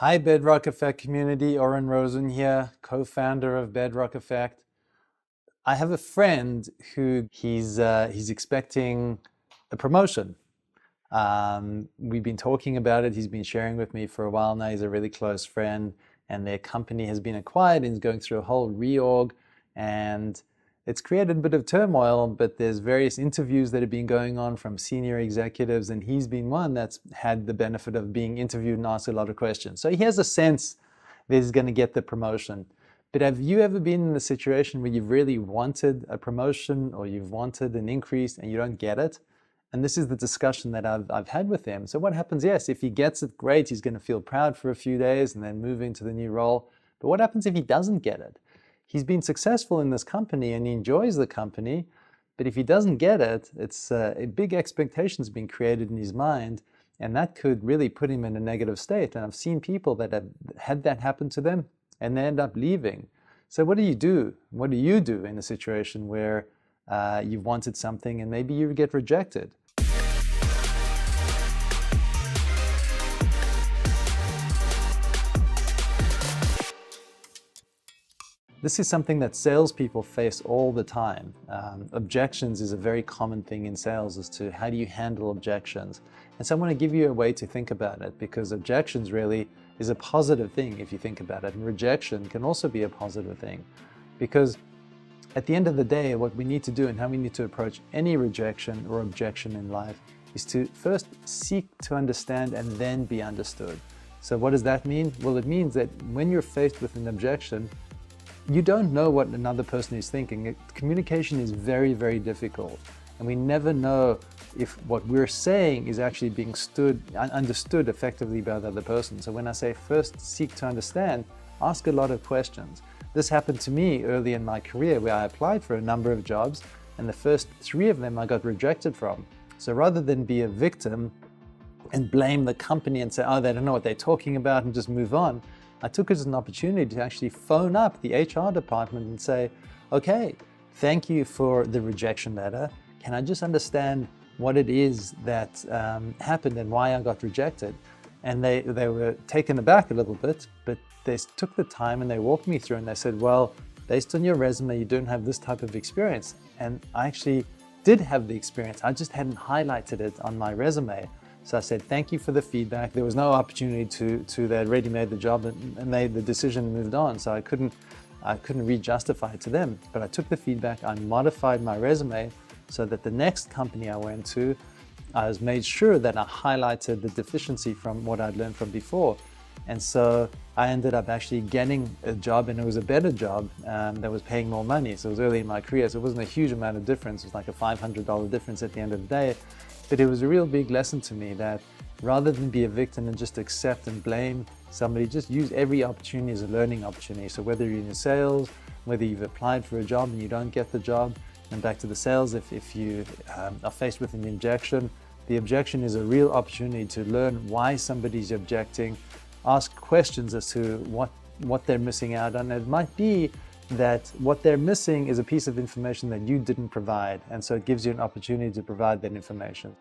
Hi, Bedrock Affect community. Oren Rosen here, co-founder of Bedrock Affect. I have a friend who he's expecting a promotion. We've been talking about it. He's been sharing with me for a while now. He's a really close friend, and their company has been acquired and is going through a whole reorg, and it's created a bit of turmoil, but there's various interviews that have been going on from senior executives, and he's been one that's had the benefit of being interviewed and asked a lot of questions. So he has a sense that he's going to get the promotion. But have you ever been in a situation where you've really wanted a promotion or you've wanted an increase and you don't get it? And this is the discussion that I've had with him. So what happens? Yes, if he gets it, great. He's going to feel proud for a few days and then move into the new role. But what happens if he doesn't get it? He's been successful in this company and he enjoys the company, but if he doesn't get it, it's a big expectations being created in his mind, and that could really put him in a negative state. And I've seen people that have had that happen to them and they end up leaving. So what do you do? What do you do in a situation where you've wanted something and maybe you get rejected? This is something that salespeople face all the time. Objections is a very common thing in sales as to how do you handle objections. And so I want to give you a way to think about it, because objections really is a positive thing if you think about it. And rejection can also be a positive thing, because at the end of the day, what we need to do and how we need to approach any rejection or objection in life is to first seek to understand and then be understood. So what does that mean? Well, it means that when you're faced with an objection, you don't know what another person is thinking. Communication is very, very difficult. And we never know if what we're saying is actually being understood effectively by the other person. So when I say first seek to understand, ask a lot of questions. This happened to me early in my career where I applied for a number of jobs and the first 3 of them I got rejected from. So rather than be a victim and blame the company and say, oh, they don't know what they're talking about and just move on, I took it as an opportunity to actually phone up the HR department and say, okay, thank you for the rejection letter. Can I just understand what it is that happened and why I got rejected? And they were taken aback a little bit, but they took the time and they walked me through and they said, well, based on your resume, you don't have this type of experience. And I actually did have the experience. I just hadn't highlighted it on my resume. So I said, thank you for the feedback. There was no opportunity they had already made the job and made the decision and moved on. So I couldn't re-justify it to them. But I took the feedback, I modified my resume so that the next company I went to, I made sure that I highlighted the deficiency from what I'd learned from before. And so I ended up actually getting a job, and it was a better job that was paying more money. So it was early in my career, so it wasn't a huge amount of difference. It was like a $500 difference at the end of the day. But it was a real big lesson to me that rather than be a victim and just accept and blame somebody, just use every opportunity as a learning opportunity. So whether you're in sales, whether you've applied for a job and you don't get the job, and back to the sales, if you are faced with an objection, the objection is a real opportunity to learn why somebody's objecting, ask questions as to what they're missing out on. It might be that what they're missing is a piece of information that you didn't provide, and so it gives you an opportunity to provide that information.